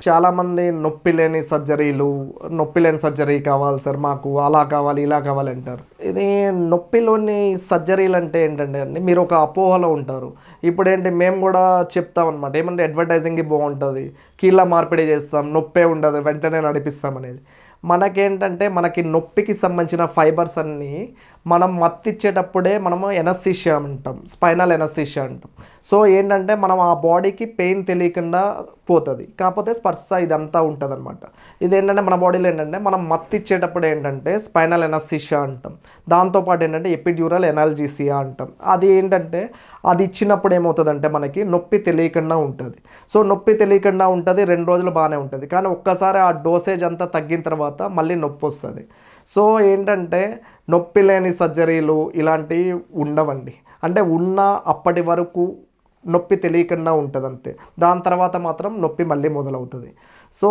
చాలామంది నొప్పి లేని సర్జరీలు, నొప్పి లేని సర్జరీ కావాలి సార్ మాకు, అలా కావాలి ఇలా కావాలి అంటారు. ఇది నొప్పిలోని సర్జరీలు అంటే ఏంటంటే అండి, మీరు ఒక అపోహలో ఉంటారు. ఇప్పుడేంటి మేము కూడా చెప్తామన్నమాట, ఏమంటే అడ్వర్టైజింగ్కి బాగుంటుంది, కీళ్ళ మార్పిడి చేస్తాం, నొప్పే ఉండదు, వెంటనే నడిపిస్తాం అనేది. మనకేంటంటే మనకి నొప్పికి సంబంధించిన ఫైబర్స్ అన్నీ మనం మత్తిచ్చేటప్పుడే మనము ఎనస్థీషియా అంటాం, స్పైనల్ ఎనస్థీషియా అంటాం. సో ఏంటంటే మనం ఆ బాడీకి పెయిన్ తెలియకుండా పోతుంది, కాకపోతే స్పర్శ ఇదంతా ఉంటుంది అనమాట. ఇదేంటంటే మన బాడీలో ఏంటంటే మనం మత్తిచ్చేటప్పుడు ఏంటంటే స్పైనల్ ఎనస్థీషియా అంటాం, దాంతోపాటు ఏంటంటే ఎపిడ్యూరల్ ఎనాల్జీసియా అంటాం. అది ఏంటంటే అది ఇచ్చినప్పుడు ఏమవుతుందంటే మనకి నొప్పి తెలియకుండా ఉంటుంది. సో నొప్పి తెలియకుండా ఉంటుంది, 2 రోజులు బాగానే ఉంటుంది, కానీ ఒక్కసారి ఆ డోసేజ్ అంతా తగ్గిన తర్వాత మళ్ళీ నొప్పి వస్తుంది. సో ఏంటంటే నొప్పి లేని సర్జరీలు ఇలాంటివి ఉండవండి. అంటే ఉన్న అప్పటి వరకు నొప్పి తెలియకుండా ఉంటుంది అంతే, దాని తర్వాత మాత్రం నొప్పి మళ్ళీ మొదలవుతుంది. సో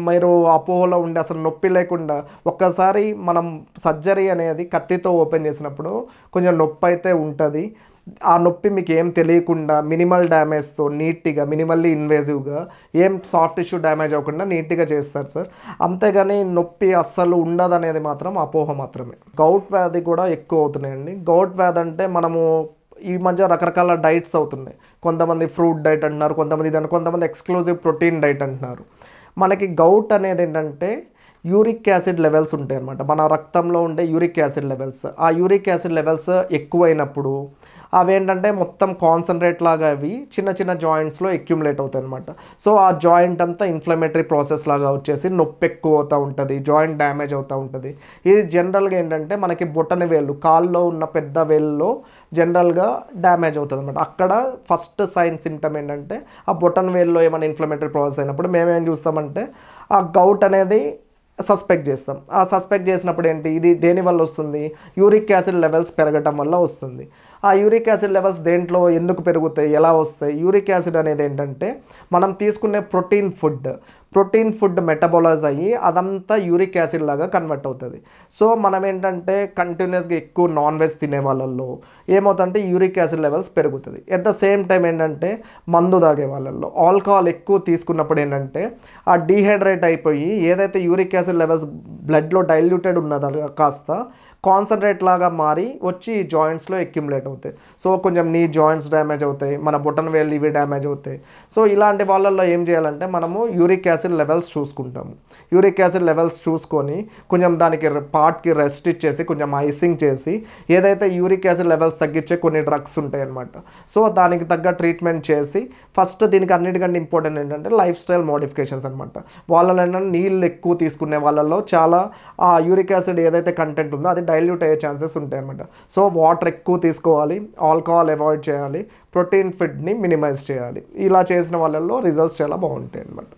మీరు అపోహలో ఉండి అసలు నొప్పి లేకుండా ఒక్కసారి మనం సర్జరీ అనేది కత్తితో ఓపెన్ చేసినప్పుడు కొంచెం నొప్పి అయితే ఉంటుంది. ఆ నొప్పి మీకు ఏం తెలియకుండా మినిమల్ డ్యామేజ్తో నీట్గా, మినిమల్లీ ఇన్వేజివ్గా, ఏం సాఫ్ట్ టిష్యూ డ్యామేజ్ అవ్వకుండా నీట్గా చేస్తారు సార్. అంతేగాని నొప్పి అస్సలు ఉండదు అనేది మాత్రం అపోహ మాత్రమే. గౌట్ వ్యాధి కూడా ఎక్కువ అవుతున్నాయండి. గౌట్ వ్యాధి అంటే మనము ఈ మధ్య రకరకాల డైట్స్ అవుతున్నాయి. కొంతమంది ఫ్రూట్ డైట్ అంటున్నారు, కొంతమంది ఇది, కొంతమంది ఎక్స్క్లూజివ్ ప్రోటీన్ డైట్ అంటున్నారు. మనకి గౌట్ అనేది ఏంటంటే యూరిక్ యాసిడ్ లెవెల్స్ ఉంటాయి అన్నమాట, మన రక్తంలో ఉండే యూరిక్ యాసిడ్ లెవెల్స్. ఆ యూరిక్ యాసిడ్ లెవెల్స్ ఎక్కువైనప్పుడు అవేంటంటే మొత్తం కాన్సన్ట్రేట్ లాగా అవి చిన్న చిన్న జాయింట్స్లో అక్యుములేట్ అవుతాయి అనమాట. సో ఆ జాయింట్ అంతా ఇన్ఫ్లమేటరీ ప్రాసెస్ లాగా వచ్చేసి నొప్పి ఎక్కువ అవుతూ ఉంటుంది, జాయింట్ డ్యామేజ్ అవుతూ ఉంటుంది. ఇది జనరల్గా ఏంటంటే మనకి బొటన వేళ్ళు, కాల్లో ఉన్న పెద్ద వేళ్ళలో జనరల్గా డ్యామేజ్ అవుతుంది అనమాట. అక్కడ ఫస్ట్ సైన్ సిమ్టమ్ ఏంటంటే ఆ బొటన వేల్లో ఏమైనా ఇన్ఫ్లమేటరీ ప్రాసెస్ అయినప్పుడు మేమేం చూస్తామంటే ఆ గౌట్ అనేది సస్పెక్ట్ చేస్తాం. ఆ సస్పెక్ట్ చేసినప్పుడు ఏంటి, ఇది దేనివల్ల వస్తుంది, యూరిక్ యాసిడ్ లెవెల్స్ పెరగటం వల్ల వస్తుంది. ఆ యూరిక్ యాసిడ్ లెవెల్స్ దేంట్లో ఎందుకు పెరుగుతాయి, ఎలా వస్తాయి? యూరిక్ యాసిడ్ అనేది ఏంటంటే మనం తీసుకునే ప్రోటీన్ ఫుడ్ మెటబోలైజ్ అయ్యి అదంతా యూరిక్ యాసిడ్ లాగా కన్వర్ట్ అవుతుంది. సో మనం ఏంటంటే కంటిన్యూస్గా ఎక్కువ నాన్ వెజ్ తినే వాళ్ళల్లో ఏమవుతుందంటే యూరిక్ యాసిడ్ లెవెల్స్ పెరుగుతుంది. ఎట్ ద సేమ్ టైం ఏంటంటే మందు తాగే వాళ్ళల్లో ఆల్కహాల్ ఎక్కువ తీసుకున్నప్పుడు ఏంటంటే ఆ డీహైడ్రేట్ అయిపోయి ఏదైతే యూరిక్ యాసిడ్ లెవెల్స్ బ్లడ్లో డైల్యూటెడ్ ఉన్నదో కాస్త కాన్సన్ట్రేట్ లాగా మారి వచ్చి జాయింట్స్లో అక్యుములేట్ అవుతాయి. సో కొంచెం నీ జాయింట్స్ డ్యామేజ్ అవుతాయి, మన బొటన వేళ్ళు ఇవి డ్యామేజ్ అవుతాయి. సో ఇలాంటి వాళ్ళల్లో ఏం చేయాలంటే మనము యూరిక్ యాసిడ్ లెవెల్స్ చూసుకుంటాము. యూరిక్ యాసిడ్ లెవెల్స్ చూసుకొని కొంచెం దానికి పార్ట్కి రెస్ట్ ఇచ్చేసి కొంచెం ఐసింగ్ చేసి ఏదైతే యూరిక్ యాసిడ్ లెవెల్స్ తగ్గించే కొన్ని డ్రగ్స్ ఉంటాయి అన్నమాట. సో దానికి తగ్గ ట్రీట్మెంట్ చేసి ఫస్ట్ దీనికి అన్నిటికంటే ఇంపార్టెంట్ ఏంటంటే లైఫ్ స్టైల్ మోడిఫికేషన్స్ అనమాట. వాళ్ళలో ఏంటంటే నీళ్ళు ఎక్కువ తీసుకునే వాళ్ళలో చాలా ఆ యూరిక్ యాసిడ్ ఏదైతే కంటెంట్ ఉందో అది డైల్యూట్ అయ్యే ఛాన్సెస్ ఉంటాయి అన్నమాట. సో వాటర్ ఎక్కువ తీసుకోవాలి, ఆల్కహాల్ అవాయిడ్ చేయాలి, ప్రోటీన్ ఫుడ్ని మినిమైజ్ చేయాలి. ఇలా చేసిన వాళ్ళల్లో రిజల్ట్స్ చాలా బాగుంటాయి అన్నమాట.